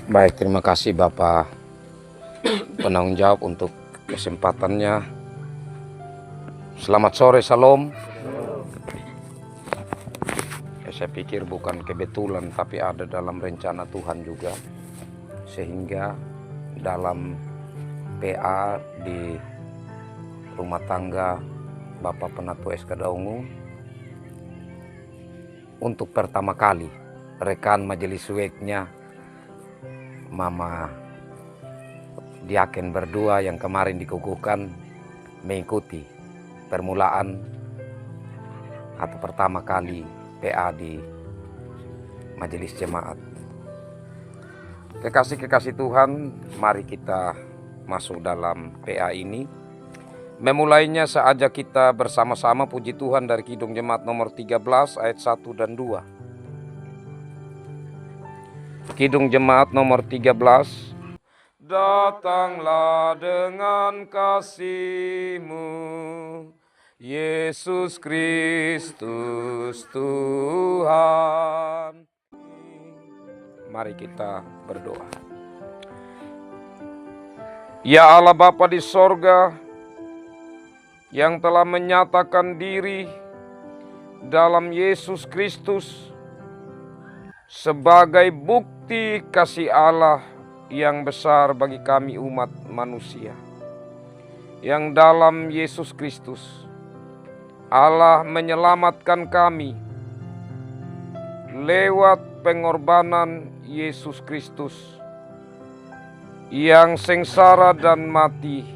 Baik, terima kasih Bapak penanggung jawab untuk kesempatannya. Selamat sore, Salam. Saya pikir bukan kebetulan, tapi ada dalam rencana Tuhan juga. Sehingga dalam PA di rumah tangga Bapak Penatu SK Daungu, untuk pertama kali rekan majelis weknya Mama Diaken berdua yang kemarin dikukuhkan mengikuti permulaan atau pertama kali PA di majelis jemaat. Kekasih-kekasih Tuhan, mari kita masuk dalam PA ini. Memulainya seajak kita bersama-sama puji Tuhan dari Kidung Jemaat nomor 13 ayat 1 dan 2. Kidung Jemaat nomor 13. Datanglah dengan kasih-Mu, Yesus Kristus Tuhan. Mari kita berdoa. Ya Allah Bapa di sorga, yang telah menyatakan diri dalam Yesus Kristus sebagai bukti kasih Allah yang besar bagi kami umat manusia. Yang dalam Yesus Kristus Allah menyelamatkan kami lewat pengorbanan Yesus Kristus yang sengsara dan mati,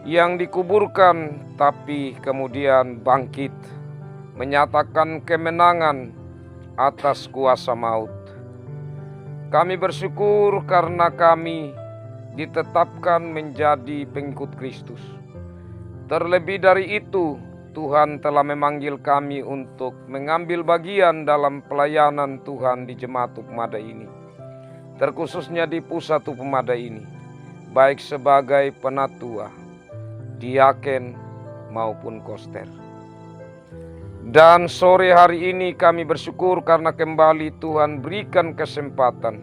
yang dikuburkan tapi kemudian bangkit, menyatakan kemenangan atas kuasa maut. Kami bersyukur karena kami ditetapkan menjadi pengikut Kristus. Terlebih dari itu, Tuhan telah memanggil kami untuk mengambil bagian dalam pelayanan Tuhan di Jemaat Upmada ini, terkhususnya di pusat Upmada ini, baik sebagai penatua, diaken maupun koster. Dan sore hari ini kami bersyukur karena kembali Tuhan berikan kesempatan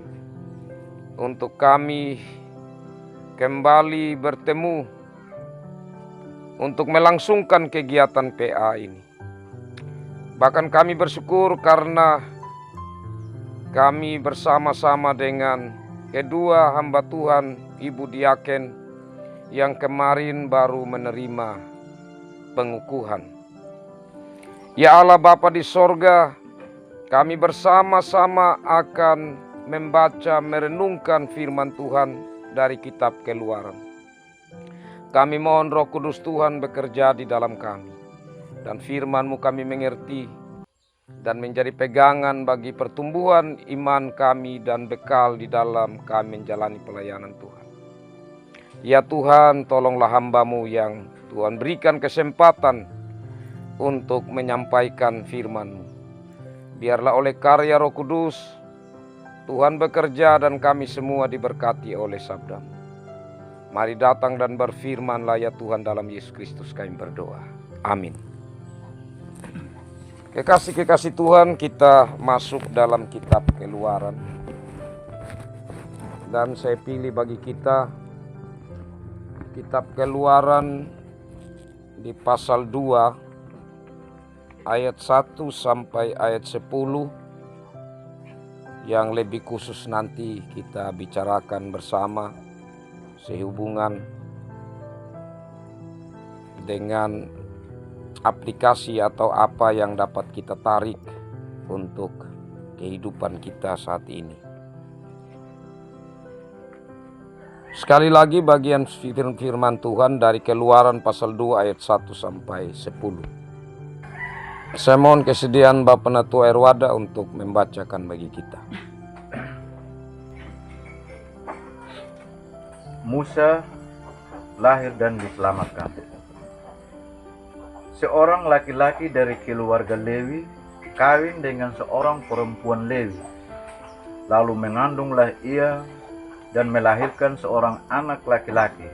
untuk kami kembali bertemu untuk melangsungkan kegiatan PA ini. Bahkan kami bersyukur karena kami bersama-sama dengan kedua hamba Tuhan, Ibu Diaken yang kemarin baru menerima pengukuhan. Ya Allah Bapa di sorga, kami bersama-sama akan membaca, merenungkan firman Tuhan dari kitab Keluaran. Kami mohon Roh Kudus Tuhan bekerja di dalam kami, dan firman-Mu kami mengerti, dan menjadi pegangan bagi pertumbuhan iman kami dan bekal di dalam kami menjalani pelayanan Tuhan. Ya Tuhan, tolonglah hamba-Mu yang Tuhan berikan kesempatan untuk menyampaikan firman-Mu. Biarlah oleh karya Roh Kudus, Tuhan bekerja dan kami semua diberkati oleh sabda-Mu. Mari datang dan berfirman-Lah ya Tuhan, dalam Yesus Kristus kami berdoa. Amin. Kekasih-kekasih Tuhan, kita masuk dalam kitab Keluaran. Dan saya pilih bagi kita kitab Keluaran di pasal 2 ayat 1 sampai ayat 10 yang lebih khusus nanti kita bicarakan bersama sehubungan dengan aplikasi atau apa yang dapat kita tarik untuk kehidupan kita saat ini. Sekali lagi bagian firman Tuhan dari Keluaran pasal 2 ayat 1 sampai 10. Saya mohon kesediaan Bapak Penatu Air Wadah untuk membacakan bagi kita. Musa lahir dan diselamatkan. Seorang laki-laki dari keluarga Lewi kawin dengan seorang perempuan Lewi. Lalu mengandunglah ia dan melahirkan seorang anak laki-laki.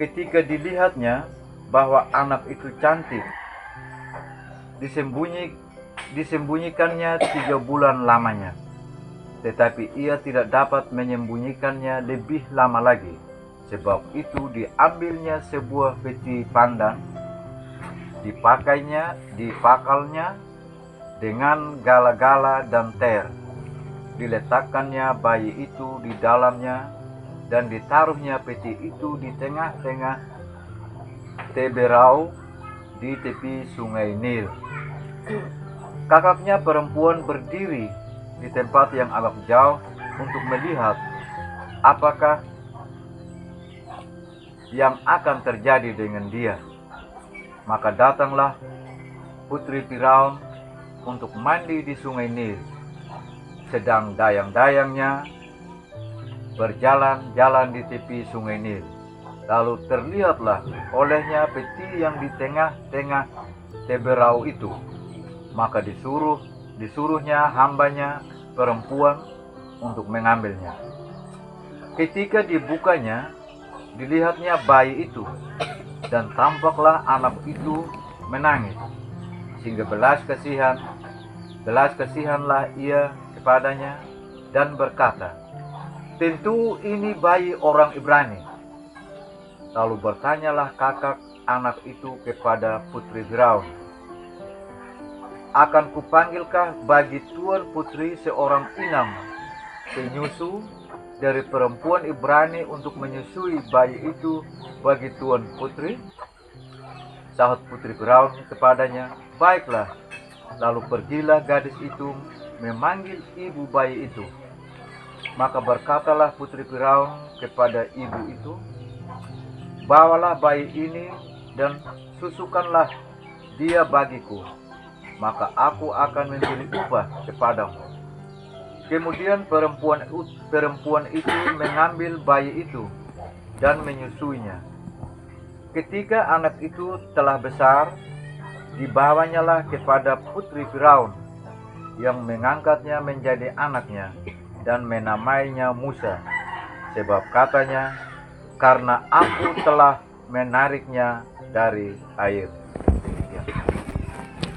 Ketika dilihatnya bahwa anak itu cantik, disembunyikannya 3 bulan lamanya. tetapi ia tidak dapat menyembunyikannya lebih lama lagi. Sebab itu diambilnya sebuah peti pandan, dipakalnya dengan gala-gala dan ter. Diletakkannya bayi itu di dalamnya, dan ditaruhnya peti itu di tengah-tengah teberau di tepi sungai Nil. Kakaknya perempuan berdiri di tempat yang agak jauh untuk melihat apakah yang akan terjadi dengan dia. Maka datanglah putri Firaun untuk mandi di sungai Nil, sedang dayang-dayangnya berjalan-jalan di tepi sungai Nil. Lalu terlihatlah olehnya peti yang di tengah-tengah teberau itu. Maka disuruhnya hambanya perempuan untuk mengambilnya. Ketika dibukanya, dilihatnya bayi itu, dan tampaklah anak itu menangis, sehingga belas kasihanlah ia kepadanya dan berkata, "Tentu ini bayi orang Ibrani." Lalu bertanyalah kakak anak itu kepada putri Firaun, "Akan kupanggilkah bagi tuan putri seorang inang penyusu dari perempuan Ibrani untuk menyusui bayi itu bagi tuan putri?" Sahut putri Firaun kepadanya, "Baiklah." Lalu pergilah gadis itu memanggil ibu bayi itu. Maka berkatalah putri Firaun kepada ibu itu, "Bawalah bayi ini dan susukanlah dia bagiku, maka aku akan memberi upah kepadamu." Kemudian perempuan itu mengambil bayi itu dan menyusuinya. Ketika anak itu telah besar, dibawanyalah kepada putri Firaun, yang mengangkatnya menjadi anaknya dan menamainya Musa, sebab katanya, "Karena aku telah menariknya dari air."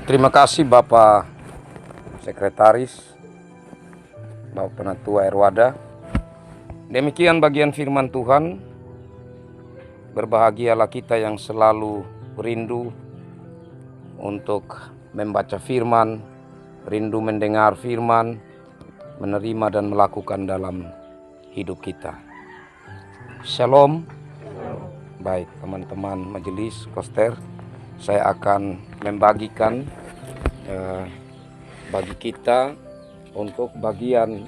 Terima kasih Bapak Sekretaris, Bapak Penatua Airwada. Demikian bagian firman Tuhan. Berbahagialah kita yang selalu rindu untuk membaca firman, rindu mendengar firman, menerima dan melakukan dalam hidup kita. Shalom. Baik teman-teman majelis koster, saya akan membagikan bagi kita untuk bagian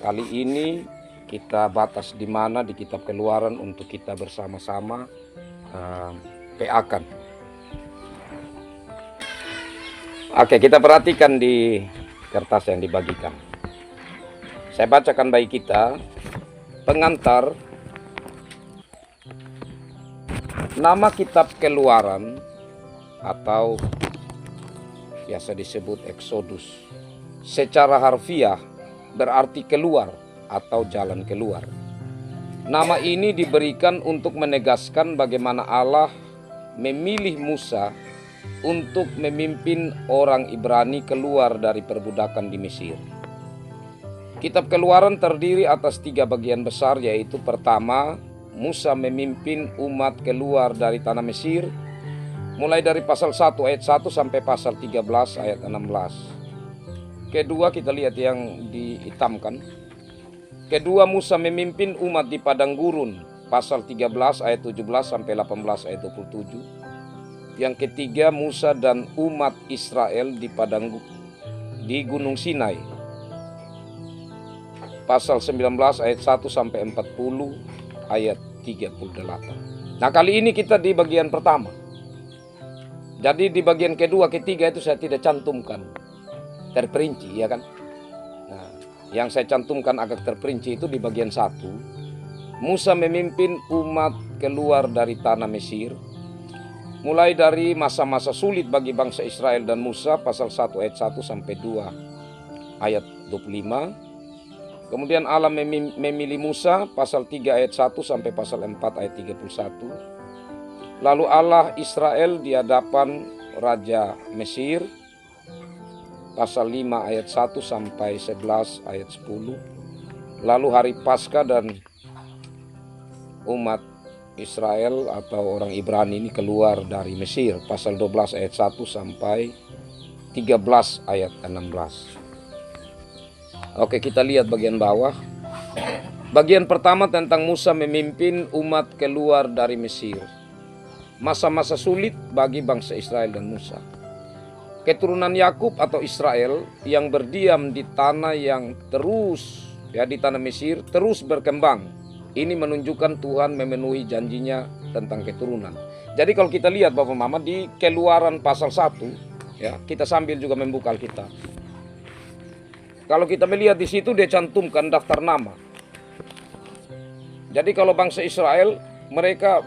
kali ini. Kita batas di mana di kitab Keluaran untuk kita bersama-sama PA-kan. Oke, kita perhatikan di kertas yang dibagikan. Saya bacakan bagi kita. Pengantar, nama kitab Keluaran atau biasa disebut Exodus, secara harfiah berarti keluar atau jalan keluar. Nama ini diberikan untuk menegaskan bagaimana Allah memilih Musa untuk memimpin orang Ibrani keluar dari perbudakan di Mesir. Kitab Keluaran terdiri atas 3 bagian besar, yaitu pertama, Musa memimpin umat keluar dari tanah Mesir, mulai dari pasal 1 ayat 1 sampai pasal 13 ayat 16. Kedua, kita lihat yang dihitamkan. Kedua, Musa memimpin umat di padang gurun, pasal 13 ayat 17 sampai 18 ayat 27. Yang ketiga, Musa dan umat Israel di Gunung Sinai, pasal 19 ayat 1 sampai 40 ayat 38. Nah, kali ini kita di bagian pertama. Jadi di bagian kedua, ketiga itu saya tidak cantumkan terperinci, ya kan? Nah, yang saya cantumkan agak terperinci itu di bagian 1. Musa memimpin umat keluar dari tanah Mesir, mulai dari masa-masa sulit bagi bangsa Israel dan Musa, pasal 1 ayat 1 sampai 2 ayat 25. Kemudian Allah memilih Musa, pasal 3 ayat 1 sampai pasal 4 ayat 31. Lalu Allah Israel di hadapan Raja Mesir, pasal 5 ayat 1 sampai 11 ayat 10. Lalu hari Paskah dan umat Israel atau orang Ibrani ini keluar dari Mesir, pasal 12 ayat 1 sampai 13 ayat 16. Oke, kita lihat bagian bawah. Bagian pertama tentang Musa memimpin umat keluar dari Mesir. Masa-masa sulit bagi bangsa Israel dan Musa. Keturunan Yakub atau Israel yang berdiam di tanah yang terus, di tanah Mesir terus berkembang. Ini menunjukkan Tuhan memenuhi janjinya tentang keturunan. Jadi kalau kita lihat Bapak Mama di Keluaran pasal 1, kita sambil juga membuka Alkitab. Kalau kita melihat di situ dia cantumkan daftar nama. Jadi kalau bangsa Israel mereka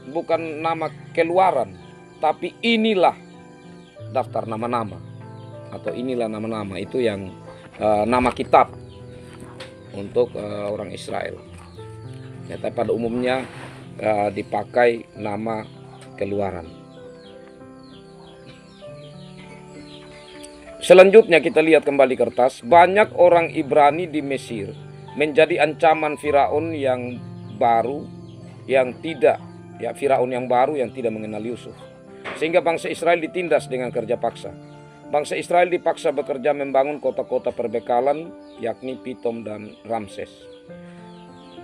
bukan nama keluaran, tapi inilah daftar nama-nama atau inilah nama-nama itu yang nama kitab untuk orang Israel. Tapi pada umumnya dipakai nama keluaran. Selanjutnya kita lihat kembali kertas. Banyak orang Ibrani di Mesir menjadi ancaman Firaun yang baru, Firaun yang baru yang tidak mengenal Yusuf. Sehingga bangsa Israel ditindas dengan kerja paksa. Bangsa Israel dipaksa bekerja membangun kota-kota perbekalan, yakni Pitom dan Ramses.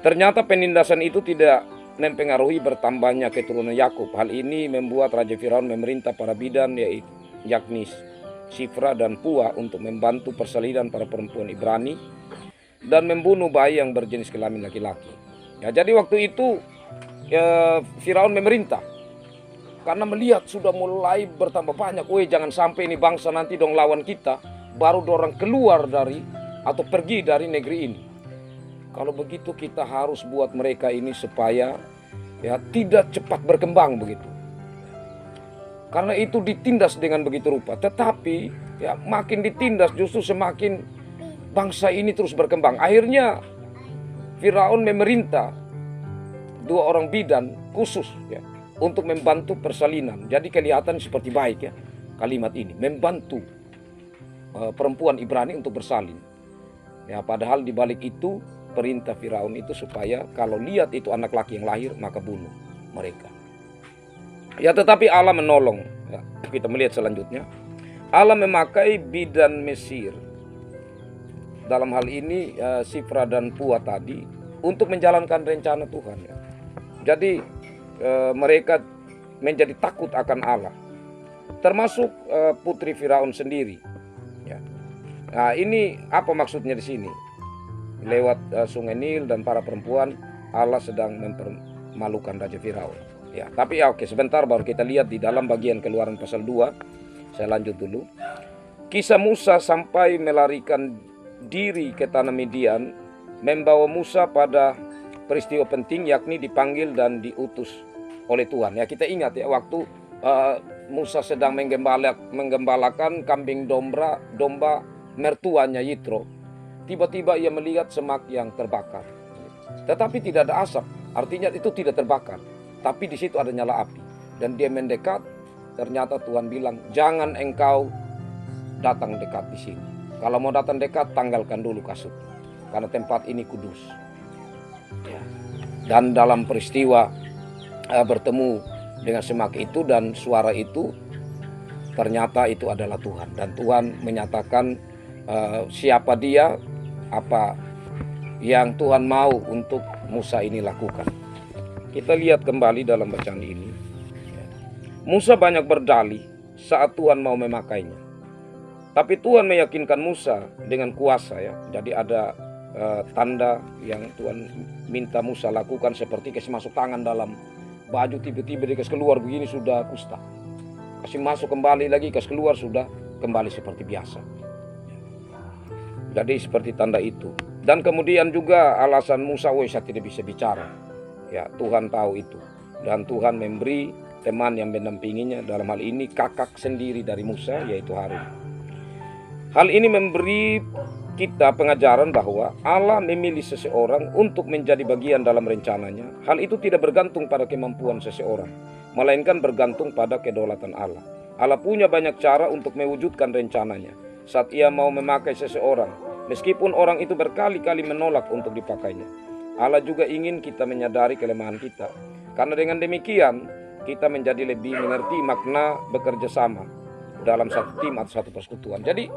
Ternyata penindasan itu tidak mempengaruhi bertambahnya keturunan Yakub. Hal ini membuat Raja Firaun memerintah para bidan, yakni Sifra dan Pua, untuk membantu persalinan para perempuan Ibrani dan membunuh bayi yang berjenis kelamin laki-laki. Jadi waktu itu Firaun memerintah karena melihat sudah mulai bertambah banyak. Jangan sampai ini bangsa nanti dong lawan kita, baru dorang keluar dari atau pergi dari negeri ini. Kalau begitu kita harus buat mereka ini supaya tidak cepat berkembang begitu. Karena itu ditindas dengan begitu rupa. Tetapi makin ditindas justru semakin bangsa ini terus berkembang. Akhirnya Firaun memerintah 2 orang bidan khusus untuk membantu persalinan. Jadi kelihatan seperti baik kalimat ini. Membantu perempuan Ibrani untuk bersalin. Padahal di balik itu perintah Firaun itu supaya kalau lihat itu anak laki yang lahir maka bunuh mereka. Tetapi Allah menolong. Kita melihat selanjutnya. Allah memakai bidan Mesir. Dalam hal ini Sifra dan Pua tadi untuk menjalankan rencana Tuhan. Jadi mereka menjadi takut akan Allah. Termasuk putri Firaun sendiri. Nah, ini apa maksudnya di sini? Lewat Sungai Nil dan para perempuan, Allah sedang mempermalukan Raja Firaun. Tapi oke, sebentar baru kita lihat di dalam bagian Keluaran pasal 2. Saya lanjut dulu. Kisah Musa sampai melarikan diri ke tanah Midian membawa Musa pada peristiwa penting, yakni dipanggil dan diutus oleh Tuhan. Kita ingat waktu Musa sedang menggembalakan kambing domba mertuanya Yitro. Tiba-tiba ia melihat semak yang terbakar. Tetapi tidak ada asap, artinya itu tidak terbakar. Tapi di situ ada nyala api. Dan dia mendekat, ternyata Tuhan bilang, jangan engkau datang dekat di sini. Kalau mau datang dekat, tanggalkan dulu kasut. Karena tempat ini kudus. Dan dalam peristiwa bertemu dengan semak itu dan suara itu, ternyata itu adalah Tuhan. Dan Tuhan menyatakan siapa dia, apa yang Tuhan mau untuk Musa ini lakukan. Kita lihat kembali dalam bacaan ini. Musa banyak berdalih saat Tuhan mau memakainya. Tapi Tuhan meyakinkan Musa dengan kuasa Jadi ada tanda yang Tuhan minta Musa lakukan, seperti kasih masuk tangan dalam baju, tiba-tiba dia kasih keluar begini sudah kusta. Kasih masuk kembali lagi, kasih keluar sudah kembali seperti biasa. Jadi seperti tanda itu. Dan kemudian juga alasan Musa, saya tidak bisa bicara. Tuhan tahu itu. Dan Tuhan memberi teman yang mendampinginya, dalam hal ini kakak sendiri dari Musa, yaitu Harun. Hal ini memberi kita pengajaran bahwa Allah memilih seseorang untuk menjadi bagian dalam rencananya. Hal itu tidak bergantung pada kemampuan seseorang, melainkan bergantung pada kedaulatan Allah. Allah punya banyak cara untuk mewujudkan rencananya. saat ia mau memakai seseorang, meskipun orang itu berkali-kali menolak untuk dipakainya. Allah juga ingin kita menyadari kelemahan kita, karena dengan demikian kita menjadi lebih mengerti makna bekerja sama dalam satu tim atau satu persekutuan. Jadi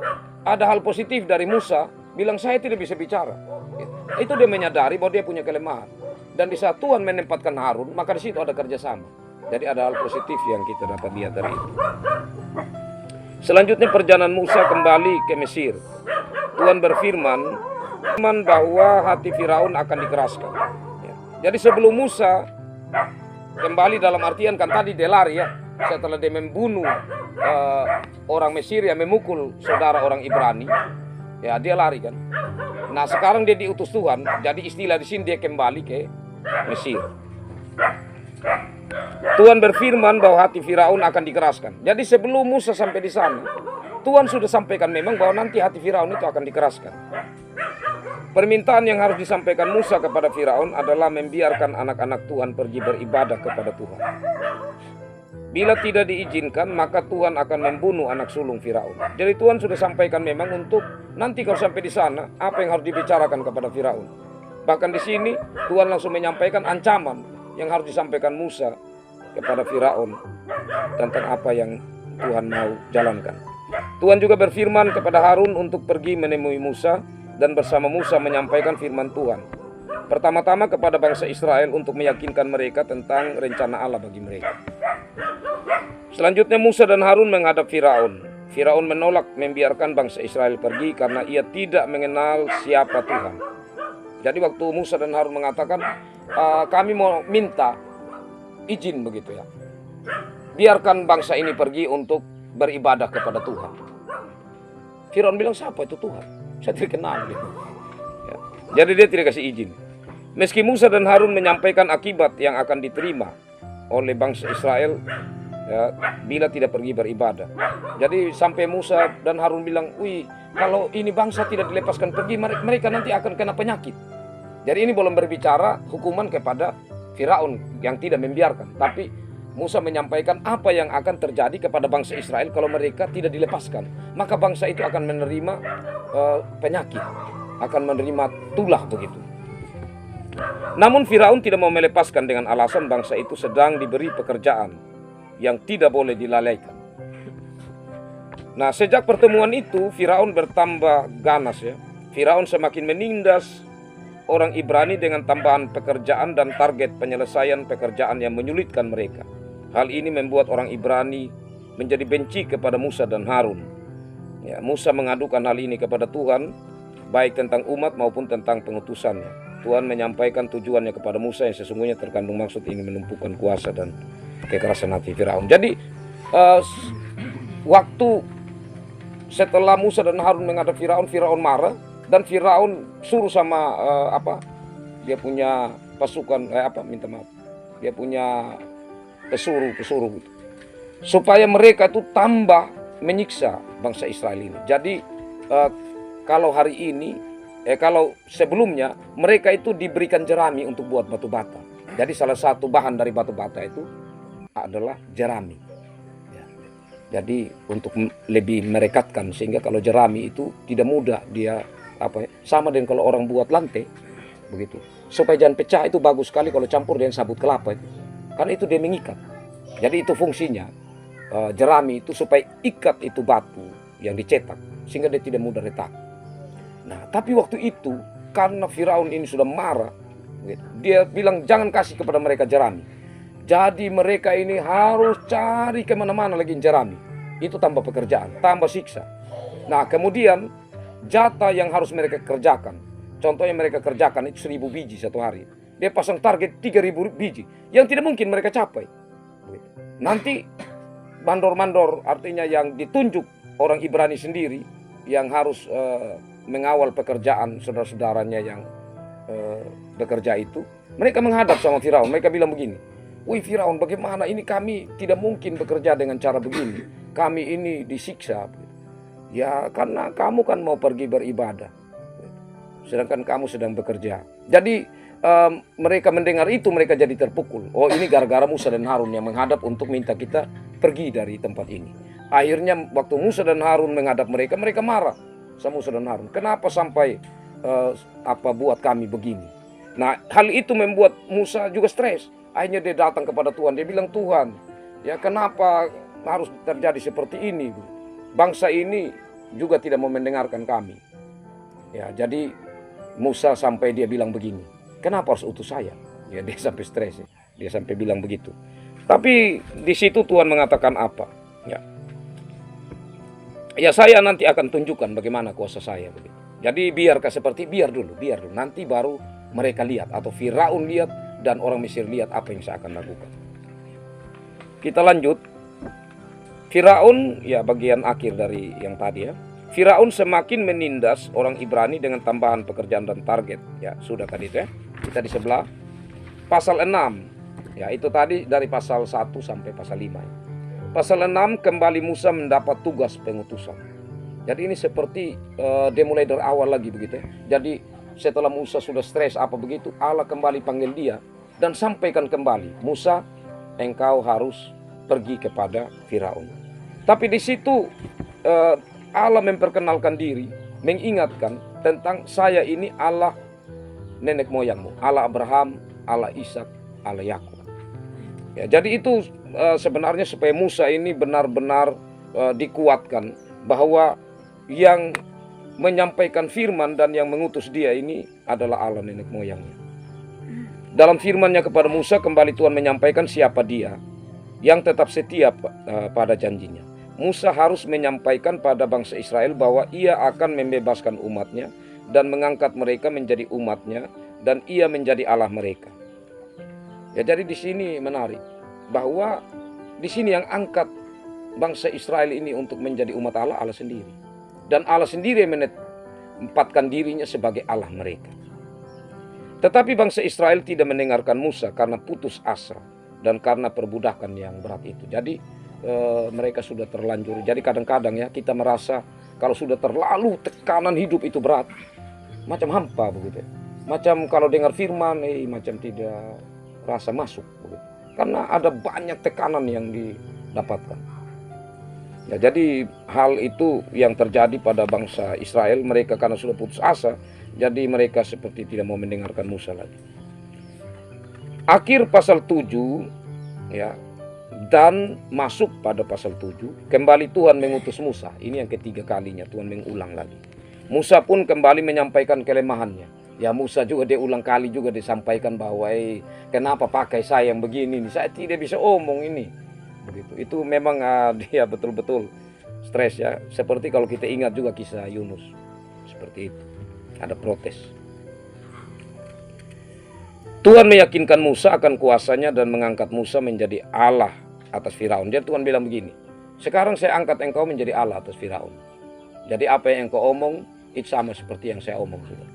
ada hal positif dari Musa, bilang saya tidak bisa bicara. Itu dia menyadari bahwa dia punya kelemahan. Dan di saat Tuhan menempatkan Harun, maka di situ ada kerjasama. Jadi ada hal positif yang kita dapat lihat dari itu. Selanjutnya perjalanan Musa kembali ke Mesir. Tuhan berfirman bahwa hati Firaun akan dikeraskan. Jadi sebelum Musa kembali, dalam artian kan tadi dia lari ya, setelah dia membunuh orang Mesir yang memukul saudara orang Ibrani, ya dia lari kan. Nah sekarang dia diutus Tuhan, jadi istilah di sini dia kembali ke Mesir. Tuhan berfirman bahwa hati Firaun akan dikeraskan. Jadi sebelum Musa sampai di sana, Tuhan sudah sampaikan memang bahwa nanti hati Firaun itu akan dikeraskan. Permintaan yang harus disampaikan Musa kepada Firaun adalah membiarkan anak-anak Tuhan pergi beribadah kepada Tuhan. Bila tidak diizinkan, maka Tuhan akan membunuh anak sulung Firaun. Jadi Tuhan sudah sampaikan memang untuk nanti kalau sampai di sana, apa yang harus dibicarakan kepada Firaun. Bahkan di sini Tuhan langsung menyampaikan ancaman yang harus disampaikan Musa kepada Firaun tentang apa yang Tuhan mau jalankan. Tuhan juga berfirman kepada Harun untuk pergi menemui Musa dan bersama Musa menyampaikan firman Tuhan. Pertama-tama kepada bangsa Israel untuk meyakinkan mereka tentang rencana Allah bagi mereka. Selanjutnya Musa dan Harun menghadap Firaun. Firaun menolak membiarkan bangsa Israel pergi karena ia tidak mengenal siapa Tuhan. Jadi waktu Musa dan Harun mengatakan, kami mau minta izin begitu ya, biarkan bangsa ini pergi untuk beribadah kepada Tuhan. Firaun bilang, siapa itu Tuhan? Saya tidak kenal gitu. Ya. Jadi dia tidak kasih izin. Meski Musa dan Harun menyampaikan akibat yang akan diterima oleh bangsa Israel ya, bila tidak pergi beribadah. Jadi sampai Musa dan Harun bilang, wih, kalau ini bangsa tidak dilepaskan pergi, mereka nanti akan kena penyakit. Jadi ini belum berbicara hukuman kepada Firaun yang tidak membiarkan, tapi Musa menyampaikan apa yang akan terjadi kepada bangsa Israel kalau mereka tidak dilepaskan. Maka bangsa itu akan menerima penyakit, akan menerima tulah begitu. Namun Firaun tidak mau melepaskan dengan alasan bangsa itu sedang diberi pekerjaan yang tidak boleh dilalaikan. Nah, sejak pertemuan itu Firaun bertambah ganas ya. Firaun semakin menindas orang Ibrani dengan tambahan pekerjaan dan target penyelesaian pekerjaan yang menyulitkan mereka. Hal ini membuat orang Ibrani menjadi benci kepada Musa dan Harun. Ya, Musa mengadukan hal ini kepada Tuhan, baik tentang umat maupun tentang pengutusannya. Tuhan menyampaikan tujuannya kepada Musa yang sesungguhnya terkandung maksud ini menumpukan kuasa dan kekerasan hati Firaun. Jadi waktu setelah Musa dan Harun menghadap Firaun, Firaun marah. Dan Firaun suruh sama dia punya pasukan dia punya pesuruh gitu, supaya mereka itu tambah menyiksa bangsa Israel ini. Jadi kalau hari ini kalau sebelumnya mereka itu diberikan jerami untuk buat batu bata. Jadi salah satu bahan dari batu bata itu adalah jerami. Jadi untuk lebih merekatkan, sehingga kalau jerami itu tidak mudah dia sama dengan kalau orang buat lantai begitu, supaya jangan pecah. Itu bagus sekali kalau campur dengan sabut kelapa itu, karena itu dia mengikat. Jadi itu fungsinya jerami itu supaya ikat itu batu yang dicetak sehingga dia tidak mudah retak. Nah tapi waktu itu karena Firaun ini sudah marah begitu, dia bilang jangan kasih kepada mereka jerami. Jadi mereka ini harus cari kemana-mana lagi jerami. Itu tambah pekerjaan, tambah siksa. Nah kemudian jatah yang harus mereka kerjakan, contohnya mereka kerjakan itu 1000 biji satu hari. Dia pasang target 3000 biji yang tidak mungkin mereka capai. Nanti mandor-mandor, artinya yang ditunjuk orang Ibrani sendiri yang harus mengawal pekerjaan saudara-saudaranya yang bekerja itu, mereka menghadap sama Firaun. Mereka bilang begini, wih Firaun, bagaimana ini, kami tidak mungkin bekerja dengan cara begini, kami ini disiksa. Ya karena kamu kan mau pergi beribadah, sedangkan kamu sedang bekerja. Jadi mereka mendengar itu mereka jadi terpukul. Oh, ini gara-gara Musa dan Harun yang menghadap untuk minta kita pergi dari tempat ini. Akhirnya waktu Musa dan Harun menghadap mereka, mereka marah sama Musa dan Harun. Kenapa sampai buat kami begini? Nah, hal itu membuat Musa juga stres. Akhirnya dia datang kepada Tuhan. Dia bilang, Tuhan, ya kenapa harus terjadi seperti ini? Bangsa ini juga tidak mau mendengarkan kami. Ya, jadi Musa sampai dia bilang begini, kenapa harus utus saya? Ya, dia sampai stres. Dia sampai bilang begitu. Tapi di situ Tuhan mengatakan apa? Ya saya nanti akan tunjukkan bagaimana kuasa saya begitu. Jadi biar dulu, nanti baru mereka lihat atau Firaun lihat dan orang Mesir lihat apa yang saya akan lakukan. Kita lanjut. Firaun, ya bagian akhir dari yang tadi ya. Firaun semakin menindas orang Ibrani dengan tambahan pekerjaan dan target. Ya, sudah tadi itu ya. Kita di sebelah pasal 6. Ya, itu tadi dari pasal 1 sampai pasal 5. Ya. Pasal 6 kembali Musa mendapat tugas pengutusan. Jadi ini seperti dia mulai dari awal lagi begitu ya. Jadi setelah Musa sudah stres apa begitu, Allah kembali panggil dia dan sampaikan kembali, Musa, engkau harus pergi kepada Firaun. Tapi di situ Allah memperkenalkan diri, mengingatkan tentang saya ini Allah nenek moyangmu, Allah Abraham, Allah Ishak, Allah Yakub. Ya, jadi itu sebenarnya supaya Musa ini benar-benar dikuatkan bahwa yang menyampaikan firman dan yang mengutus dia ini adalah Allah nenek moyangnya. Dalam firman-Nya kepada Musa kembali Tuhan menyampaikan siapa dia yang tetap setia pada janjinya. Musa harus menyampaikan pada bangsa Israel bahwa ia akan membebaskan umatnya dan mengangkat mereka menjadi umatnya dan ia menjadi Allah mereka. Ya, jadi di sini menarik bahwa di sini yang angkat bangsa Israel ini untuk menjadi umat Allah, Allah sendiri. Dan Allah sendiri menempatkan dirinya sebagai Allah mereka. Tetapi bangsa Israel tidak mendengarkan Musa karena putus asa dan karena perbudakan yang berat itu. Jadi mereka sudah terlanjur. Jadi kadang-kadang ya kita merasa kalau sudah terlalu tekanan hidup itu berat, macam hampa begitu. Macam kalau dengar firman, macam tidak rasa masuk begitu. Karena ada banyak tekanan yang didapatkan. Ya, jadi hal itu yang terjadi pada bangsa Israel, mereka karena sudah putus asa, jadi mereka seperti tidak mau mendengarkan Musa lagi. Akhir pasal 7 ya, dan masuk pada pasal 7, kembali Tuhan mengutus Musa. Ini yang ketiga kalinya Tuhan mengulang lagi. Musa pun kembali menyampaikan kelemahannya. Ya, Musa juga dia ulang kali juga disampaikan bahwa kenapa pakai saya yang begini nih? Saya tidak bisa omong ini. Begitu. Itu memang dia betul-betul stres ya. Seperti kalau kita ingat juga kisah Yunus. Seperti itu. Ada protes. Tuhan meyakinkan Musa akan kuasanya dan mengangkat Musa menjadi Allah atas Firaun. Jadi Tuhan bilang begini, sekarang saya angkat engkau menjadi Allah atas Firaun. Jadi apa yang engkau omong, itu sama seperti yang saya omong sudah.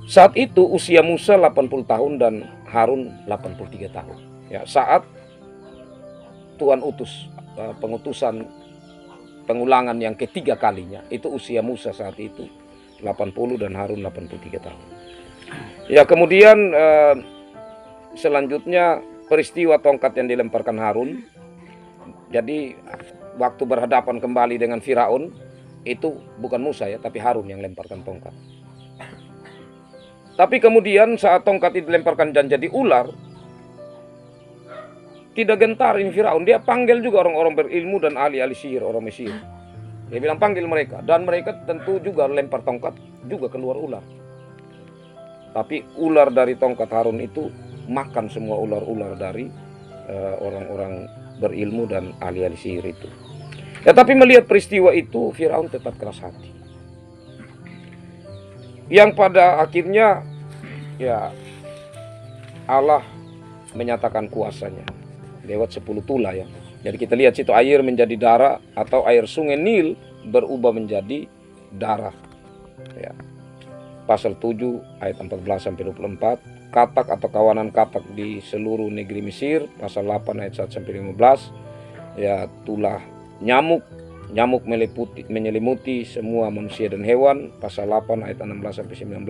Saat itu usia Musa 80 tahun dan Harun 83 tahun. Ya, saat Tuhan utus pengutusan pengulangan yang ketiga kalinya, itu usia Musa saat itu 80 dan Harun 83 tahun. Ya, kemudian selanjutnya peristiwa tongkat yang dilemparkan Harun. Jadi waktu berhadapan kembali dengan Firaun, itu bukan Musa ya, tapi Harun yang lemparkan tongkat. Tapi kemudian saat tongkat itu dilemparkan dan jadi ular, tidak gentar ini Firaun. Dia panggil juga orang-orang berilmu dan ahli-ahli sihir orang Mesir. Dia bilang panggil mereka. Dan mereka tentu juga lempar tongkat, juga keluar ular. Tapi ular dari tongkat Harun itu makan semua ular-ular dari orang-orang berilmu dan ahli-ahli sihir itu. Ya, tapi melihat peristiwa itu Firaun tetap keras hati. Yang pada akhirnya ya Allah menyatakan kuasanya lewat 10 tula ya. Jadi kita lihat situ air menjadi darah atau air sungai Nil berubah menjadi darah. Ya. Pasal 7 ayat 14 sampai 24, katak atau kawanan katak di seluruh negeri Mesir, pasal 8 ayat 1 sampai 15. Ya, tulah nyamuk nyamuk menyelimuti semua manusia dan hewan, pasal 8 ayat 16 sampai 19.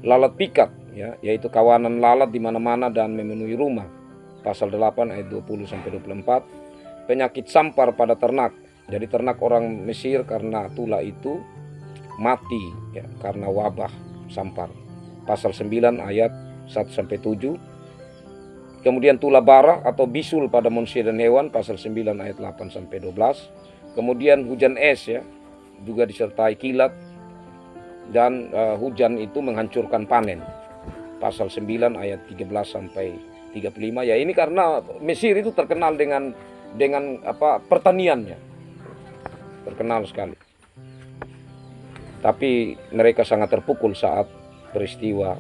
Lalat pikat, ya, yaitu kawanan lalat di mana-mana dan memenuhi rumah, pasal 8 ayat 20 sampai 24. Penyakit sampar pada ternak, jadi ternak orang Mesir karena tulah itu mati, ya, karena wabah sampar, pasal 9 ayat 1 sampai 7. Kemudian tulah bara atau bisul pada manusia dan hewan, pasal 9 ayat 8 sampai 12. Kemudian hujan es, ya, juga disertai kilat dan hujan itu menghancurkan panen, pasal 9 ayat 13 sampai 35. Ya, ini karena Mesir itu terkenal dengan pertaniannya, terkenal sekali. Tapi mereka sangat terpukul saat peristiwa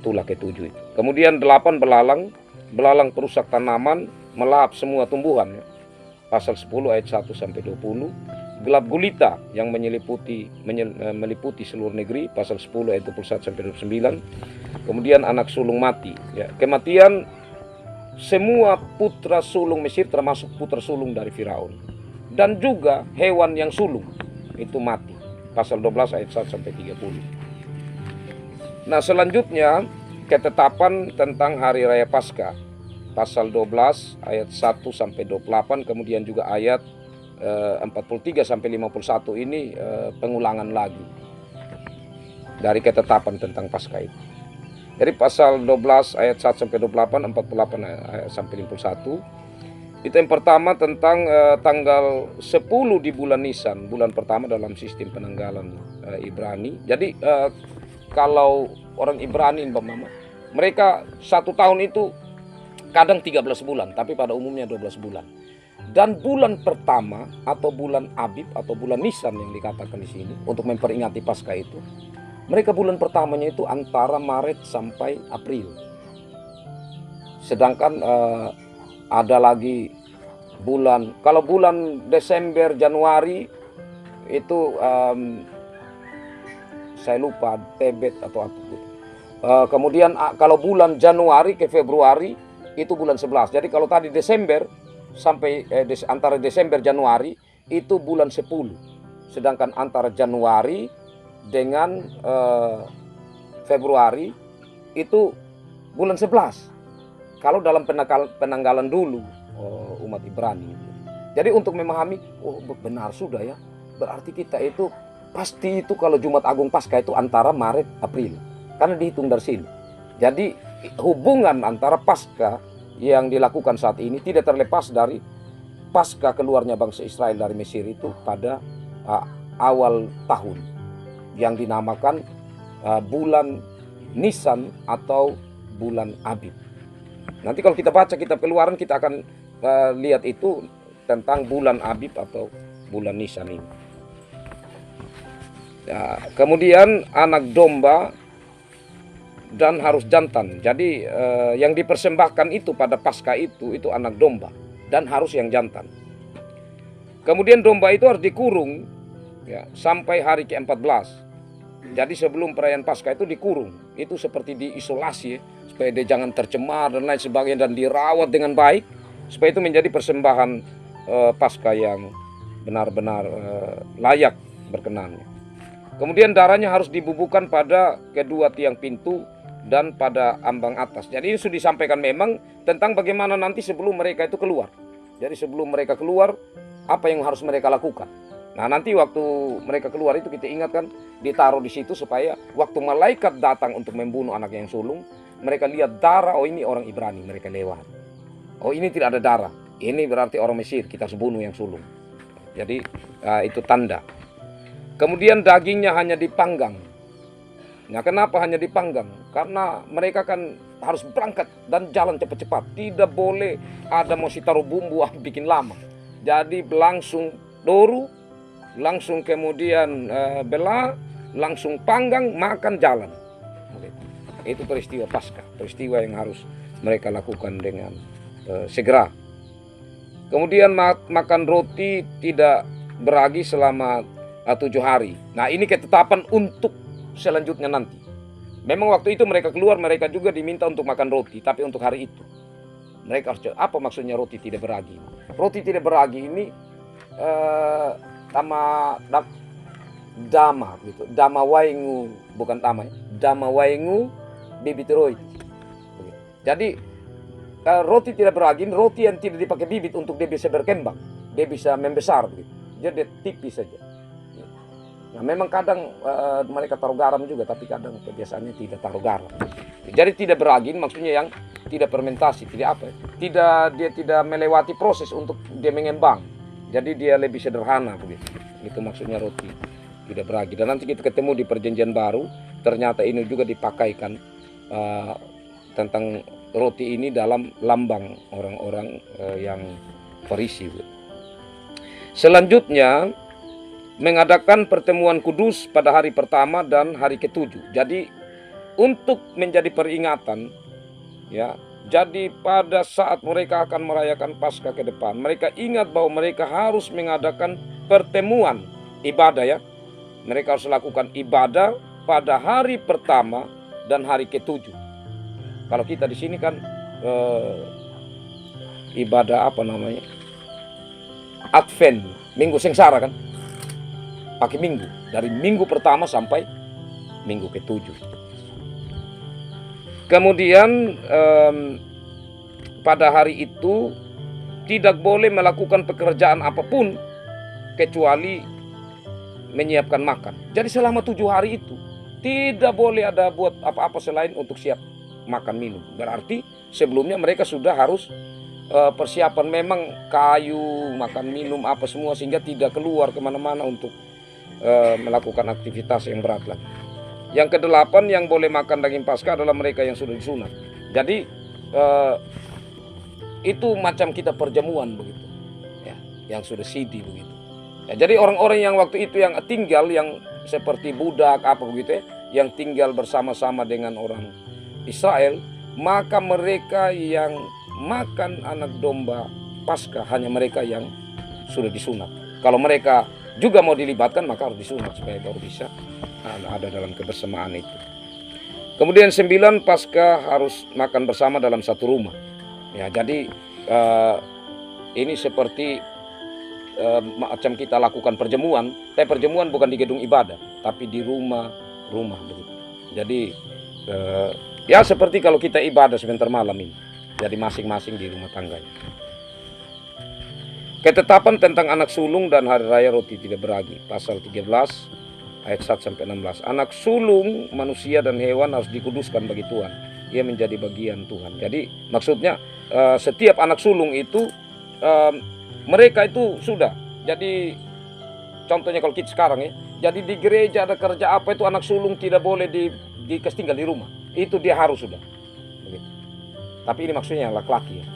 tulah ketujuh itu. Kemudian 8 belalang perusak tanaman, melahap semua tumbuhan, ya, pasal 10 ayat 1 sampai 20. Gelap gulita yang meliputi seluruh negeri, pasal 10 ayat 21 sampai 29. Kemudian anak sulung mati, ya, kematian semua putra sulung Mesir termasuk putra sulung dari Firaun, dan juga hewan yang sulung itu mati, pasal 12 ayat 1 sampai 30. Nah, selanjutnya ketetapan tentang hari raya Paskah, pasal 12 ayat 1 sampai 28. Kemudian juga ayat 43 sampai 51 ini pengulangan lagi dari ketetapan tentang Paskah itu. Jadi pasal 12 ayat 1 sampai 28, 48 ayat sampai 51. Itu yang pertama tentang tanggal 10 di bulan Nisan, bulan pertama dalam sistem penanggalan Ibrani. Jadi kalau orang Ibrani, mereka 1 tahun itu kadang 13 bulan, tapi pada umumnya 12 bulan. Dan bulan pertama atau bulan Abib atau bulan Nisan yang dikatakan di sini untuk memperingati Paskah itu, mereka bulan pertamanya itu antara Maret sampai April. Sedangkan ada lagi bulan, kalau bulan Desember, Januari itu saya lupa, Tebet atau apa gitu. Kemudian kalau bulan Januari ke Februari itu bulan 11. Jadi kalau tadi Desember sampai antara Desember Januari itu bulan 10. Sedangkan antara Januari dengan Februari itu bulan 11. Kalau dalam penanggalan dulu umat Ibrani. Jadi untuk memahami, oh benar sudah ya. Berarti kita itu pasti itu kalau Jumat Agung Paskah itu antara Maret April. Karena dihitung dari sini. Jadi hubungan antara Paskah yang dilakukan saat ini tidak terlepas dari pasca keluarnya bangsa Israel dari Mesir itu pada awal tahun yang dinamakan bulan Nisan atau bulan Abib. Nanti kalau kita baca kitab Keluaran kita akan lihat itu tentang bulan Abib atau bulan Nisan ini. Ya, kemudian anak domba dan harus jantan. Jadi yang dipersembahkan itu pada Paskah itu anak domba dan harus yang jantan. Kemudian domba itu harus dikurung, ya, sampai hari ke-14. Jadi sebelum perayaan Paskah itu dikurung. Itu seperti diisolasi, ya, supaya dia jangan tercemar dan lain sebagainya, dan dirawat dengan baik supaya itu menjadi persembahan Paskah yang benar-benar layak berkenannya. Kemudian darahnya harus dibubuhkan pada kedua tiang pintu dan pada ambang atas. Jadi ini sudah disampaikan memang tentang bagaimana nanti sebelum mereka itu keluar. Jadi sebelum mereka keluar, apa yang harus mereka lakukan. Nah, nanti waktu mereka keluar itu kita ingatkan ditaruh di situ supaya waktu malaikat datang untuk membunuh anak yang sulung, mereka lihat darah, oh ini orang Ibrani, mereka lewat. Oh ini tidak ada darah, ini berarti orang Mesir, kita harus bunuh yang sulung. Jadi itu tanda. Kemudian dagingnya hanya dipanggang. Nah, kenapa hanya dipanggang? Karena mereka kan harus berangkat dan jalan cepat-cepat. Tidak boleh ada mesti taruh bumbu bikin lama. Jadi langsung doru, langsung kemudian belah, langsung panggang, makan, jalan. Itu peristiwa Paskah, peristiwa yang harus mereka lakukan dengan segera. Kemudian makan roti tidak beragi selama 7 hari. Nah, ini ketetapan untuk selanjutnya nanti. Memang waktu itu mereka keluar, mereka juga diminta untuk makan roti, tapi untuk hari itu. Mereka harus, apa maksudnya roti tidak beragi? Roti tidak beragi ini dama gitu. Dama waingu, bukan dama ya. Dama waingu bibit roti. Jadi roti tidak beragin, roti yang tidak dipakai bibit untuk dia bisa berkembang, dia bisa membesar begitu. Jadi dia tipis saja. Nah memang kadang mereka taruh garam juga, tapi kadang kebiasaannya tidak taruh garam. Jadi tidak beragin, maksudnya yang tidak fermentasi, tidak apa, dia tidak melewati proses untuk dia mengembang. Jadi dia lebih sederhana begitu. Itu maksudnya roti tidak beragin. Dan nanti kita ketemu di Perjanjian Baru, ternyata ini juga dipakaikan tentang roti ini dalam lambang orang-orang yang Farisi. Selanjutnya mengadakan pertemuan kudus pada hari pertama dan hari ketujuh. Jadi untuk menjadi peringatan, ya. Jadi pada saat mereka akan merayakan Paskah ke depan, mereka ingat bahwa mereka harus mengadakan pertemuan ibadah, ya. Mereka harus lakukan ibadah pada hari pertama dan hari ketujuh. Kalau kita di sini kan ibadah apa namanya? Advent, Minggu Sengsara kan? Pakai minggu, dari minggu pertama sampai minggu ketujuh. Kemudian pada hari itu tidak boleh melakukan pekerjaan apapun kecuali menyiapkan makan. Jadi selama 7 hari itu tidak boleh ada buat apa-apa selain untuk siap makan minum. Berarti sebelumnya mereka sudah harus persiapan memang kayu, makan minum apa semua, sehingga tidak keluar kemana-mana untuk melakukan aktivitas yang berat lagi. Yang kedelapan, yang boleh makan daging Paskah adalah mereka yang sudah disunat. Jadi itu macam kita perjamuan begitu, ya, yang sudah sidi begitu. Ya, jadi orang-orang yang waktu itu yang tinggal, yang seperti budak apa begitu ya, yang tinggal bersama-sama dengan orang Israel, maka mereka yang makan anak domba Paskah hanya mereka yang sudah disunat. Kalau mereka juga mau dilibatkan, maka harus disunat supaya baru bisa ada dalam kebersamaan itu. Kemudian 9, Paskah harus makan bersama dalam satu rumah. Ya, jadi ini seperti macam kita lakukan perjamuan, tapi perjamuan bukan di gedung ibadah, tapi di rumah-rumah begitu. Jadi ya seperti kalau kita ibadah sebentar malam ini, jadi masing-masing di rumah tangganya. Ketetapan tentang anak sulung dan hari raya roti tidak beragi, pasal 13 ayat 1 sampai 16. Anak sulung manusia dan hewan harus dikuduskan bagi Tuhan. Ia menjadi bagian Tuhan. Jadi maksudnya setiap anak sulung itu mereka itu sudah. Jadi contohnya kalau kita sekarang ya, jadi di gereja ada kerja apa itu anak sulung tidak boleh dikasih tinggal di rumah. Itu dia harus sudah. Begitu. Tapi ini maksudnya yang laki-laki ya.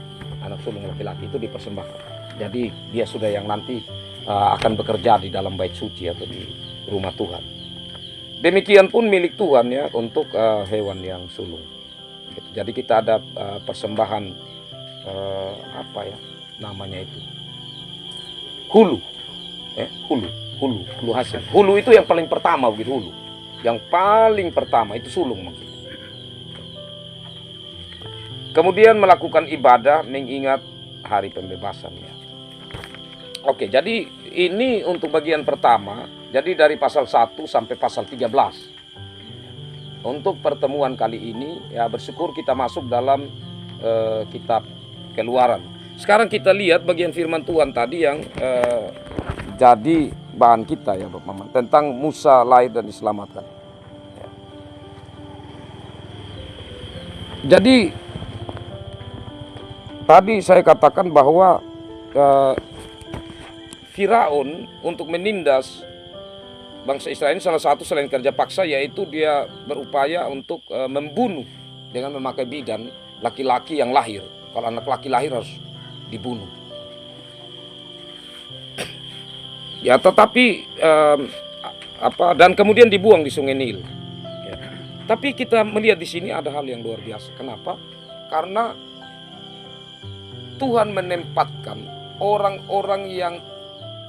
Anak sulung laki-laki itu dipersembahkan. Jadi dia sudah yang nanti akan bekerja di dalam bait suci atau di rumah Tuhan. Demikian pun milik Tuhan ya untuk hewan yang sulung. Gitu. Jadi kita ada persembahan apa ya namanya itu, hulu, hulu hasil. Hulu itu yang paling pertama begitu, hulu. Yang paling pertama itu sulung maksudnya. Kemudian melakukan ibadah mengingat hari pembebasannya. Oke, jadi ini untuk bagian pertama. Jadi dari pasal 1 sampai pasal 13. Untuk pertemuan kali ini ya bersyukur kita masuk dalam kitab Keluaran. Sekarang kita lihat bagian firman Tuhan tadi yang jadi bahan kita ya Bapak Maman, tentang Musa lahir dan diselamatkan. Ya. Jadi tadi saya katakan bahwa Firaun untuk menindas bangsa Israel ini salah satu selain kerja paksa, yaitu dia berupaya untuk membunuh dengan memakai bidan laki-laki yang lahir. Kalau anak laki lahir harus dibunuh. Ya, tetapi dan kemudian dibuang di Sungai Nil. Ya. Tapi kita melihat di sini ada hal yang luar biasa. Kenapa? Karena Tuhan menempatkan orang-orang yang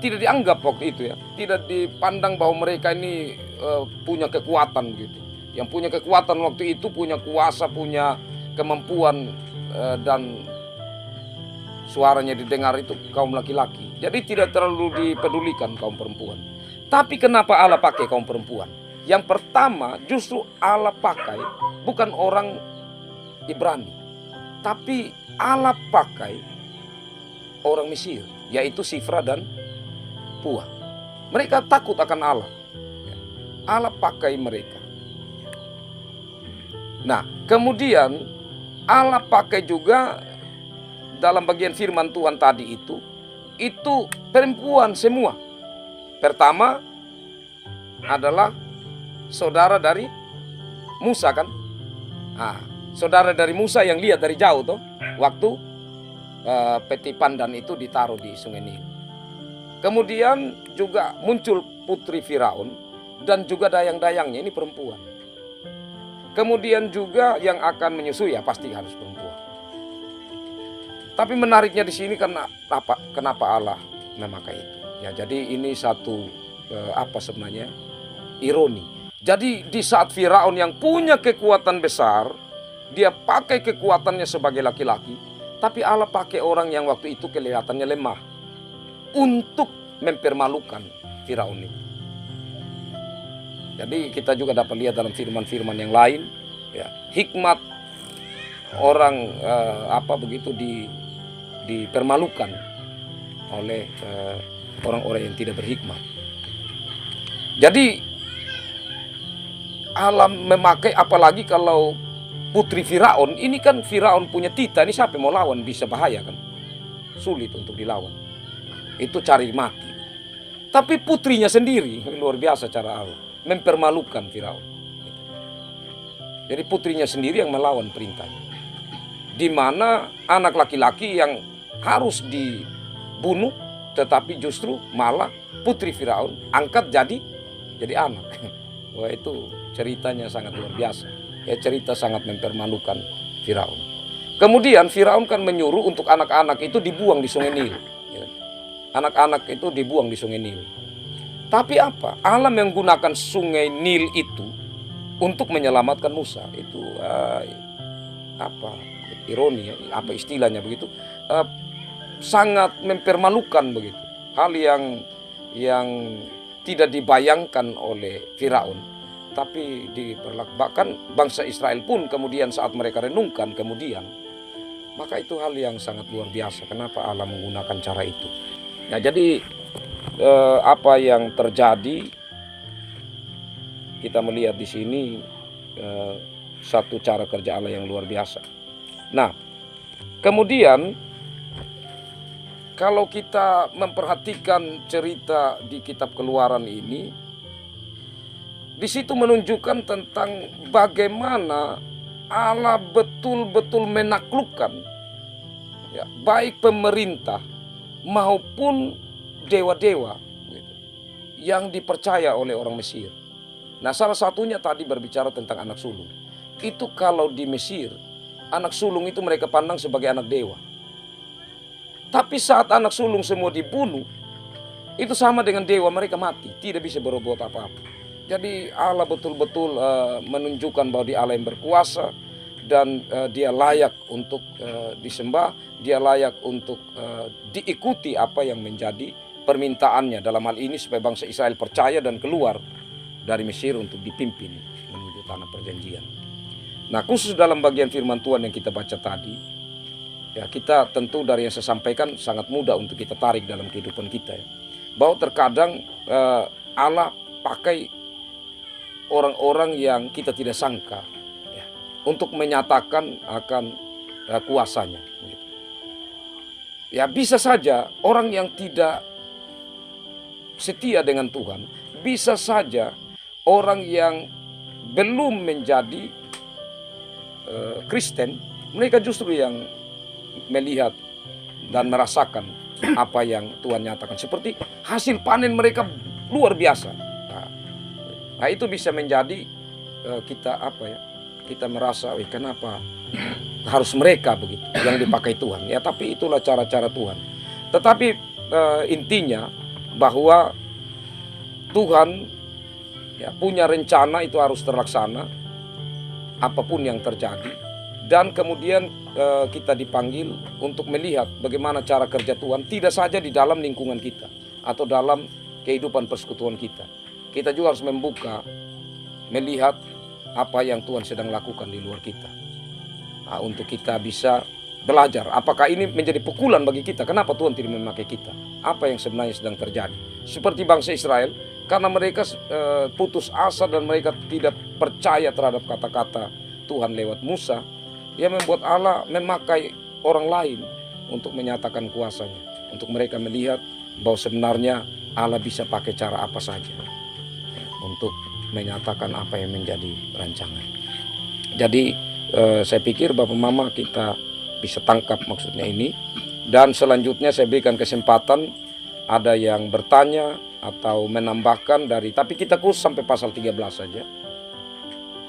tidak dianggap waktu itu ya, tidak dipandang bahwa mereka ini punya kekuatan gitu. Yang punya kekuatan waktu itu, punya kuasa, punya kemampuan dan suaranya didengar itu kaum laki-laki. Jadi tidak terlalu dipedulikan kaum perempuan. Tapi kenapa Allah pakai kaum perempuan? Yang pertama, justru Allah pakai bukan orang Ibrani, tapi Allah pakai orang Mesir, yaitu Sifra dan Puah. Mereka takut akan Allah. Allah pakai mereka. Nah, kemudian Allah pakai juga dalam bagian firman Tuhan tadi itu perempuan semua. Pertama adalah saudara dari Musa kan. Nah, saudara dari Musa yang lihat dari jauh tuh waktu peti pandan itu ditaruh di Sungai Nil. Kemudian juga muncul putri Firaun dan juga dayang-dayangnya, ini perempuan. Kemudian juga yang akan menyusui ya pasti harus perempuan. Tapi menariknya di sini kenapa Allah memakai itu? Ya, jadi ini satu sebenarnya ironi. Jadi di saat Firaun yang punya kekuatan besar, dia pakai kekuatannya sebagai laki-laki, tapi Allah pakai orang yang waktu itu kelihatannya lemah untuk mempermalukan Firaun itu. Jadi kita juga dapat lihat dalam firman-firman yang lain, ya, hikmat orang dipermalukan oleh orang-orang yang tidak berhikmat. Jadi Allah memakai, apalagi kalau putri Firaun, ini kan Firaun punya tita, ini siapa mau lawan, bisa bahaya kan, sulit untuk dilawan, itu cari mati. Tapi putrinya sendiri, luar biasa cara Allah mempermalukan Firaun. Jadi putrinya sendiri yang melawan perintahnya, di mana anak laki-laki yang harus dibunuh, tetapi justru malah putri Firaun angkat jadi anak. Wah, itu ceritanya sangat luar biasa. Ya, cerita sangat mempermalukan Firaun. Kemudian Firaun kan menyuruh untuk anak-anak itu dibuang di Sungai Nil. Ya. Anak-anak itu dibuang di Sungai Nil. Tapi apa? Allah menggunakan Sungai Nil itu untuk menyelamatkan Musa. Itu ironi ya, apa istilahnya begitu? Sangat mempermalukan begitu. Hal yang tidak dibayangkan oleh Firaun, tapi bahkan bangsa Israel pun kemudian saat mereka renungkan kemudian, maka itu hal yang sangat luar biasa. Kenapa Allah menggunakan cara itu? Nah, jadi apa yang terjadi, kita melihat di sini satu cara kerja Allah yang luar biasa. Nah, kemudian kalau kita memperhatikan cerita di kitab Keluaran ini, di situ menunjukkan tentang bagaimana Allah betul-betul menaklukkan ya, baik pemerintah maupun dewa-dewa yang dipercaya oleh orang Mesir. Nah, salah satunya tadi berbicara tentang anak sulung. Itu kalau di Mesir, anak sulung itu mereka pandang sebagai anak dewa. Tapi saat anak sulung semua dibunuh, itu sama dengan dewa, mereka mati, tidak bisa berbuat apa-apa. Jadi Allah betul-betul menunjukkan bahwa dia Allah yang berkuasa dan dia layak untuk disembah, dia layak untuk diikuti apa yang menjadi permintaannya. Dalam hal ini supaya bangsa Israel percaya dan keluar dari Mesir untuk dipimpin menuju tanah perjanjian. Nah, khusus dalam bagian firman Tuhan yang kita baca tadi, ya, kita tentu dari yang saya sampaikan sangat mudah untuk kita tarik dalam kehidupan kita ya. Bahwa terkadang Allah pakai orang-orang yang kita tidak sangka ya, untuk menyatakan akan kuasanya. Ya, bisa saja orang yang tidak setia dengan Tuhan, bisa saja orang yang belum menjadi Kristen, mereka justru yang melihat dan merasakan apa yang Tuhan nyatakan. Seperti hasil panen mereka luar biasa. Nah, itu bisa menjadi kita merasa, kenapa harus mereka begitu yang dipakai Tuhan. Ya, tapi itulah cara-cara Tuhan. Tetapi intinya bahwa Tuhan ya, punya rencana itu harus terlaksana apapun yang terjadi. Dan kemudian kita dipanggil untuk melihat bagaimana cara kerja Tuhan, tidak saja di dalam lingkungan kita atau dalam kehidupan persekutuan kita. Kita juga harus membuka, melihat apa yang Tuhan sedang lakukan di luar kita. Nah, untuk kita bisa belajar, apakah ini menjadi pukulan bagi kita? Kenapa Tuhan tidak memakai kita? Apa yang sebenarnya sedang terjadi? Seperti bangsa Israel, karena mereka putus asa dan mereka tidak percaya terhadap kata-kata Tuhan lewat Musa, dia membuat Allah memakai orang lain untuk menyatakan kuasanya. Untuk mereka melihat bahwa sebenarnya Allah bisa pakai cara apa saja untuk menyatakan apa yang menjadi rancangan. Jadi saya pikir Bapak Mama kita bisa tangkap maksudnya ini. Dan selanjutnya saya berikan kesempatan ada yang bertanya atau menambahkan dari, tapi kita khusus sampai pasal 13 saja.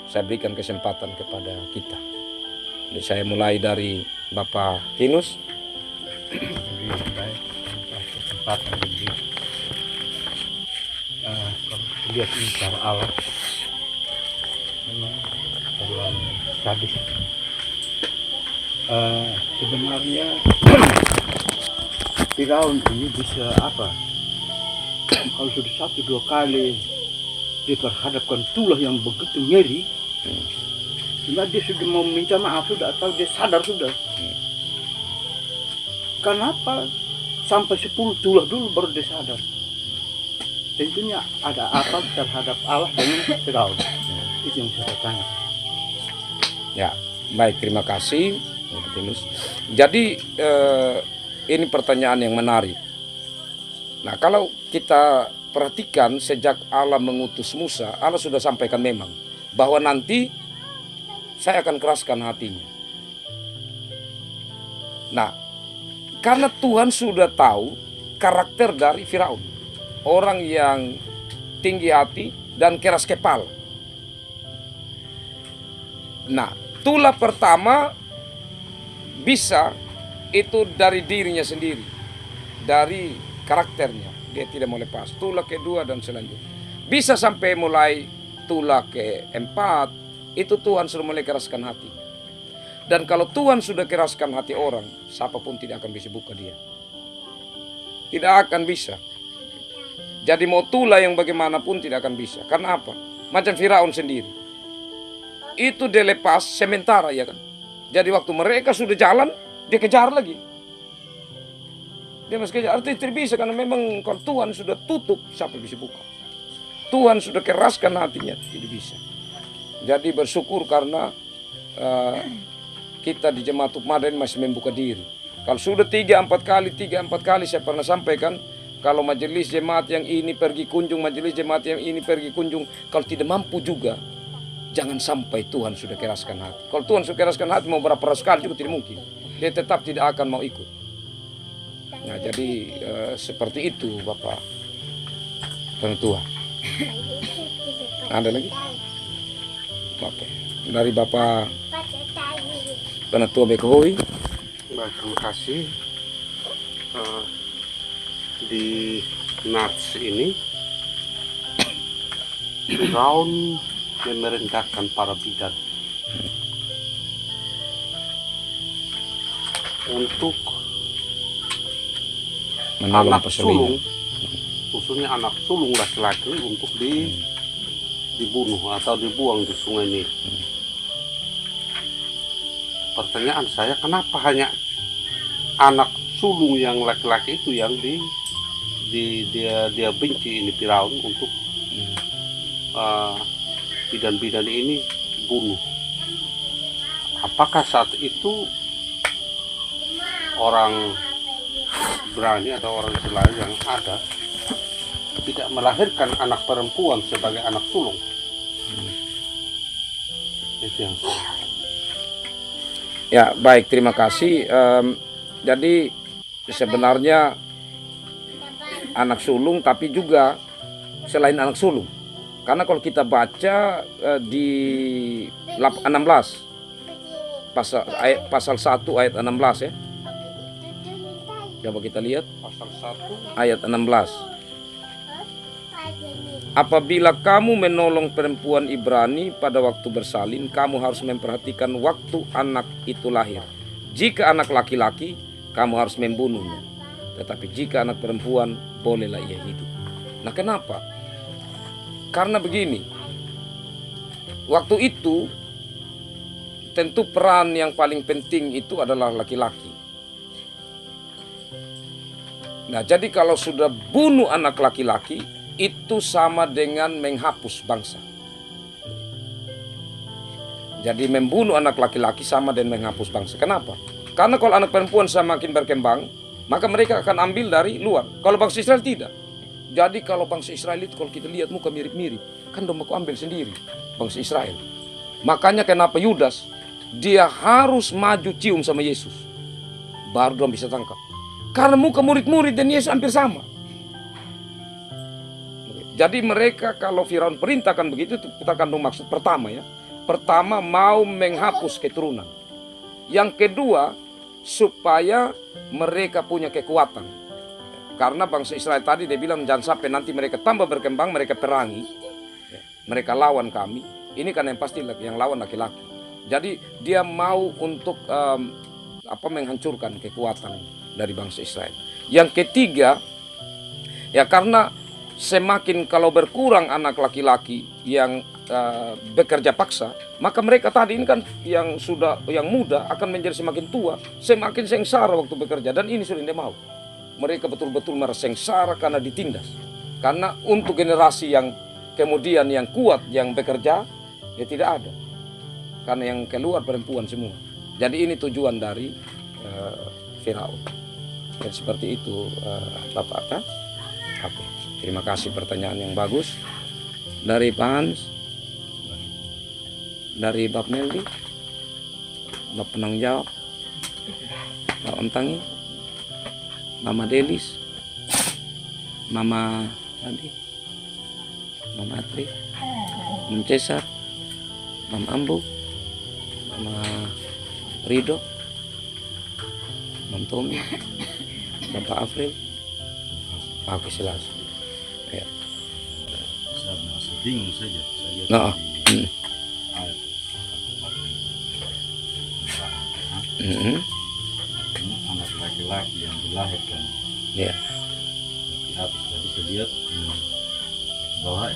Saya berikan kesempatan kepada kita. Jadi saya mulai dari Bapak Tinus. Jadi saya kesempatan ini kalau lihat ini cara Allah memang terlalu sadis. Sebenarnya Firaun ini bisa apa? Kalau sudah 1-2 kali diperhadapkan tulah yang begitu ngeri, sebenarnya dia sudah mau minta maaf sudah, atau dia sadar sudah. Kenapa sampai 10 tulah dulu baru dia sadar? Tentunya ada apa terhadap Allah dengan Firaun. Itu yang saya tanya. Ya, baik, terima kasih Bapak Tinus. Jadi ini pertanyaan yang menarik. Nah, kalau kita perhatikan sejak Allah mengutus Musa, Allah sudah sampaikan memang bahwa nanti saya akan keraskan hatinya. Nah, karena Tuhan sudah tahu karakter dari Firaun, orang yang tinggi hati dan keras kepala. Nah, tulah pertama bisa itu dari dirinya sendiri, dari karakternya, dia tidak mau lepas. Tulah kedua dan selanjutnya bisa sampai mulai tulah keempat, itu Tuhan sudah mulai keraskan hati. Dan kalau Tuhan sudah keraskan hati orang, siapapun tidak akan bisa buka dia, tidak akan bisa. Jadi mau tulah yang bagaimanapun tidak akan bisa. Karena apa? Macam Firaun sendiri, itu dia lepas sementara, ya kan. Jadi waktu mereka sudah jalan, dia kejar lagi. Dia masih kejar, artinya tidak bisa, karena memang kalau Tuhan sudah tutup, siapa bisa buka? Tuhan sudah keraskan hatinya, tidak bisa. Jadi bersyukur karena kita di Jemaat Ukmadain masih membuka diri. Kalau sudah 3-4 kali saya pernah sampaikan, kalau majelis jemaat yang ini pergi kunjung, majelis jemaat yang ini pergi kunjung, kalau tidak mampu juga, jangan sampai Tuhan sudah keraskan hati. Kalau Tuhan sudah keraskan hati, mau berapa ratus kali juga tidak mungkin. Dia tetap tidak akan mau ikut. Nah, jadi seperti itu Bapak Penatua. Ada lagi? Oke. Dari Bapak Penatua Bekowi. Baik, terima kasih. Di Nats ini Firaun memerintahkan para bidan untuk Menolong anak pesulingan. sulung, khususnya anak sulung laki-laki untuk dibunuh atau dibuang di sungai Nil. Pertanyaan saya, kenapa hanya anak sulung yang laki-laki itu yang dia benci ini Firaun untuk bidan-bidan ini bunuh? Apakah saat itu orang berani atau orang Israel yang ada tidak melahirkan anak perempuan sebagai anak sulung? Itu yang saya. Ya, baik, terima kasih. Jadi sebenarnya anak sulung, tapi juga selain anak sulung. Karena kalau kita baca di 16 pasal 1 ayat 16 ya. Coba kita lihat Pasal 1 ayat 16. apabila kamu menolong perempuan Ibrani pada waktu bersalin, kamu harus memperhatikan waktu anak itu lahir. Jika anak laki-laki, kamu harus membunuhnya. Tetapi jika anak perempuan, bolehlah ia hidup. Nah, kenapa? Karena begini, waktu itu tentu peran yang paling penting itu adalah laki-laki. Nah, jadi kalau sudah bunuh anak laki-laki, itu sama dengan menghapus bangsa. Jadi membunuh anak laki-laki sama dengan menghapus bangsa. Kenapa? Karena kalau anak perempuan semakin berkembang, maka mereka akan ambil dari luar. Kalau bangsa Israel tidak. Jadi kalau bangsa Israel itu kalau kita lihat muka mirip-mirip, kan dong aku ambil sendiri bangsa Israel. Makanya kenapa Yudas dia harus maju cium sama Yesus, baru dong bisa tangkap. Karena muka murid-murid dan Yesus hampir sama. Jadi mereka kalau Firaun perintahkan begitu, itu kita akan maksud pertama ya. Pertama mau menghapus keturunan. Yang kedua supaya mereka punya kekuatan. Karena bangsa Israel tadi dia bilang jangan sampai nanti mereka tambah berkembang, mereka perangi. Mereka lawan kami. Ini kan yang pasti yang lawan laki-laki. Jadi dia mau untuk menghancurkan kekuatan dari bangsa Israel. Yang ketiga ya karena semakin kalau berkurang anak laki-laki yang bekerja paksa, maka mereka tadi ini kan yang muda akan menjadi semakin tua, semakin sengsara waktu bekerja, dan ini sudah tidak mau. Mereka betul-betul merasa sengsara karena ditindas. Karena untuk generasi yang kemudian yang kuat yang bekerja ya tidak ada. Karena yang keluar perempuan semua. Jadi ini tujuan dari Firaun. Dan seperti itu Bapak Pak. Oke. Terima kasih pertanyaan yang bagus dari Pak Hans, dari Bapak Meldi, Bapak penanggung jawab, Bapak Amtangi, Mama Delis, Mama tadi, Mama Atri, Mama Cesar, Mama Ambu, Mama Rido, Mama Tommy, Bapak Afril. Oke, silakan. Ya. Saya masih bingung saja. Saya Nah, ayat ini anak laki-laki yang dilahirkan ya. di atas tadi saya lihat bahwa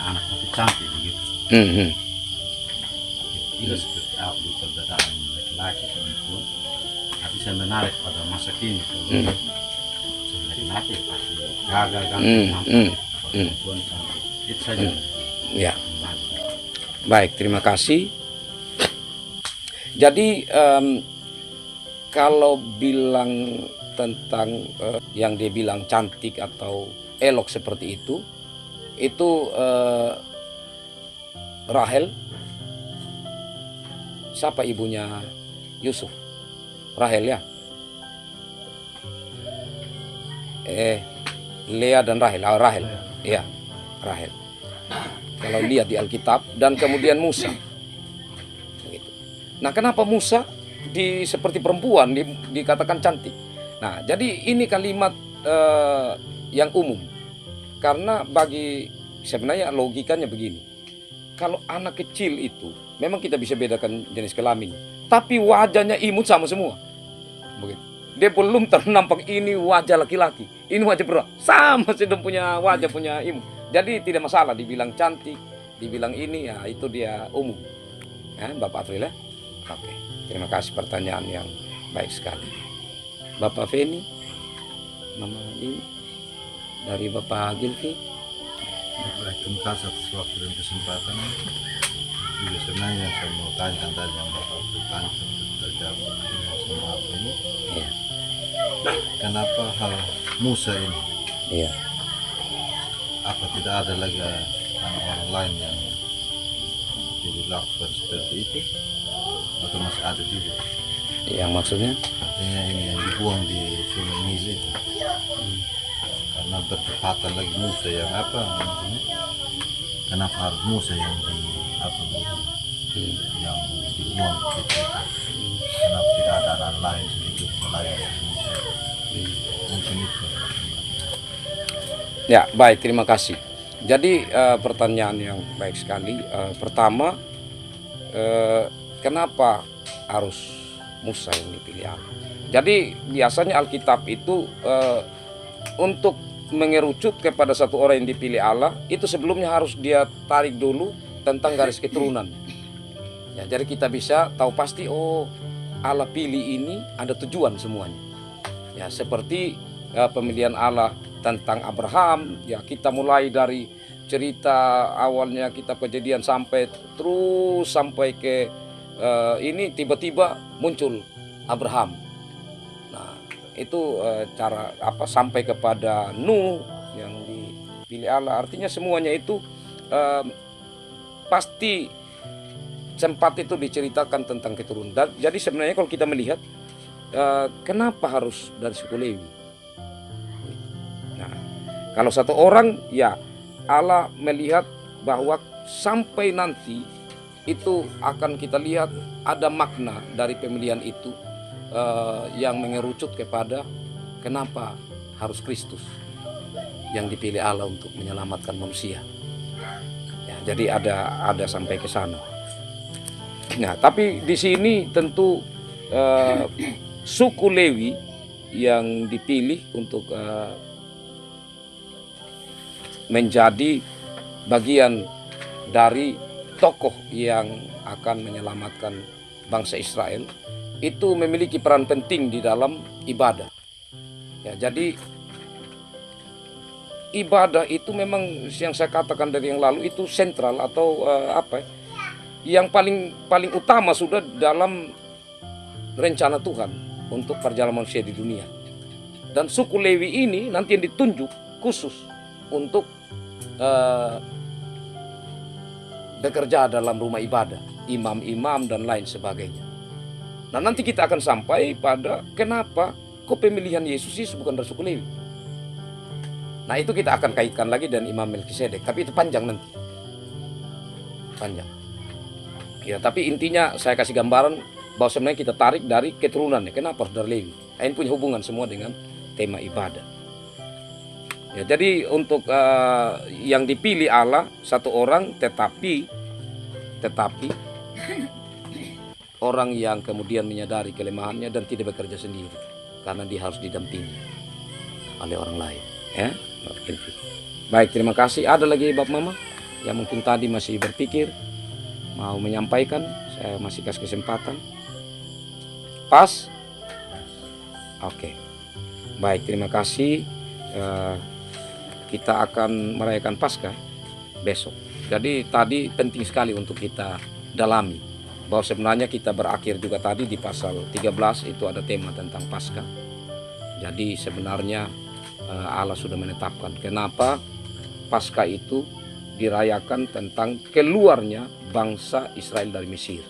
anak itu cantik begitu. Tidak seperti apa di perbedaan laki-laki perempuan. Tapi saya menarik pada masa kini kalau laki-laki pasti gagal kan perempuan cantik. Itu saja. Ya. Baik, terima kasih. Jadi kalau bilang tentang yang dia bilang cantik atau elok seperti itu Rahel. Siapa ibunya Yusuf? Rahel ya. Lea dan Rahel. Rahel. Iya, Rahel. Kalau lihat di Alkitab, dan kemudian Musa. Begitu. Nah, kenapa Musa seperti perempuan dikatakan cantik? Nah, jadi ini kalimat yang umum. Karena sebenarnya logikanya begini. Kalau anak kecil itu memang kita bisa bedakan jenis kelamin, tapi wajahnya imut sama semua. Begitu. Dia belum ternampak ini wajah laki-laki, ini wajah perempuan, sama sudah punya wajah, punya imut. Jadi tidak masalah dibilang cantik, dibilang ini, ya itu dia umum. Ya, Bapak Afril ya? Oke, terima kasih pertanyaan yang baik sekali. Bapak Feni, Mama Dewi, dari Bapak Gilvi. Baik, terima kasih atas waktu dan kesempatan. Juga sebenarnya yang saya mau tanyakan tadi yang Bapak bertanya terjawab sama ini. Iya. Kenapa hal Musa ini? Iya. Apa tidak ada lagi orang lain yang dilakukan seperti itu? Atau masih ada juga? Yang maksudnya? Artinya ini yang dibuang di Sungai Nil itu. Karena bertepatan lagi Musa yang apa namanya? Kenapa harus Musa yang yang dibuang gitu? Kenapa tidak ada anak lain sedikit selain Musa? Mungkin itu. Ya, baik, terima kasih. Jadi pertanyaan yang baik sekali. Pertama, kenapa harus Musa yang dipilih Allah? Jadi biasanya Alkitab itu untuk mengerucut kepada satu orang yang dipilih Allah, itu sebelumnya harus dia tarik dulu tentang garis keturunan. Ya, jadi kita bisa tahu pasti, oh Allah pilih ini ada tujuan semuanya. Ya, seperti pemilihan Allah tentang Abraham, ya kita mulai dari cerita awalnya kitab Kejadian sampai terus sampai ke ini tiba-tiba muncul Abraham. Nah, itu cara sampai kepada Nuh yang dipilih Allah. Artinya semuanya itu pasti sempat itu diceritakan tentang keturunan. Jadi sebenarnya kalau kita melihat kenapa harus dari suku Lewi? Nah, kalau satu orang, ya Allah melihat bahwa sampai nanti itu akan kita lihat ada makna dari pemilihan itu yang mengerucut kepada kenapa harus Kristus yang dipilih Allah untuk menyelamatkan manusia. Ya, jadi ada sampai ke sana. Nah, tapi di sini tentu suku Lewi yang dipilih untuk menjadi bagian dari tokoh yang akan menyelamatkan bangsa Israel, itu memiliki peran penting di dalam ibadah. Ya, jadi ibadah itu memang yang saya katakan dari yang lalu itu sentral atau yang paling utama sudah dalam rencana Tuhan untuk perjalanan manusia di dunia. Dan suku Lewi ini nanti yang ditunjuk khusus untuk bekerja dalam rumah ibadah, imam-imam dan lain sebagainya. Nah, nanti kita akan sampai pada kenapa kok pemilihan Yesus bukan dari suku Lewi. Nah, itu kita akan kaitkan lagi dengan Imam Melkisedek, tapi itu panjang nanti. Panjang. Ya, tapi intinya saya kasih gambaran bahwa sebenarnya kita tarik dari keturunannya. Kenapa harus dari Lewi? Ini punya hubungan semua dengan tema ibadah. Ya, jadi untuk yang dipilih Allah satu orang, tetapi orang yang kemudian menyadari kelemahannya dan tidak bekerja sendiri, karena dia harus didampingi oleh orang lain. Ya, baik, terima kasih. Ada lagi Bapak Mama yang mungkin tadi masih berpikir mau menyampaikan, saya masih kasih kesempatan. Pas? Oke. Baik, terima kasih. Kita akan merayakan Paskah besok. Jadi tadi penting sekali untuk kita dalami bahwa sebenarnya kita berakhir juga tadi di pasal 13 itu ada tema tentang Paskah. Jadi sebenarnya Allah sudah menetapkan kenapa Paskah itu dirayakan tentang keluarnya bangsa Israel dari Mesir,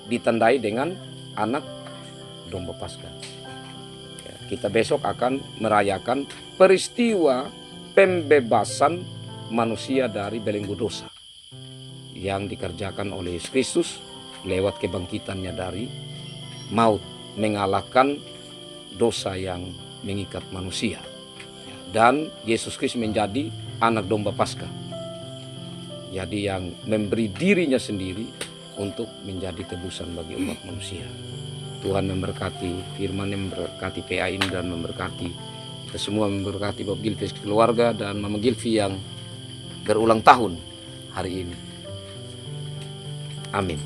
ditandai dengan anak domba Paskah. Ya, kita besok akan merayakan peristiwa pembebasan manusia dari belenggu dosa yang dikerjakan oleh Yesus Kristus lewat kebangkitannya dari maut, mengalahkan dosa yang mengikat manusia. Dan Yesus Kristus menjadi anak domba Paskah, jadi yang memberi dirinya sendiri untuk menjadi tebusan bagi umat manusia. Tuhan memberkati firman, memberkati PA ini dan memberkati kita semua, memberkati Bapak Gilvi keluarga dan Mama Gilvi yang berulang tahun hari ini. Amin.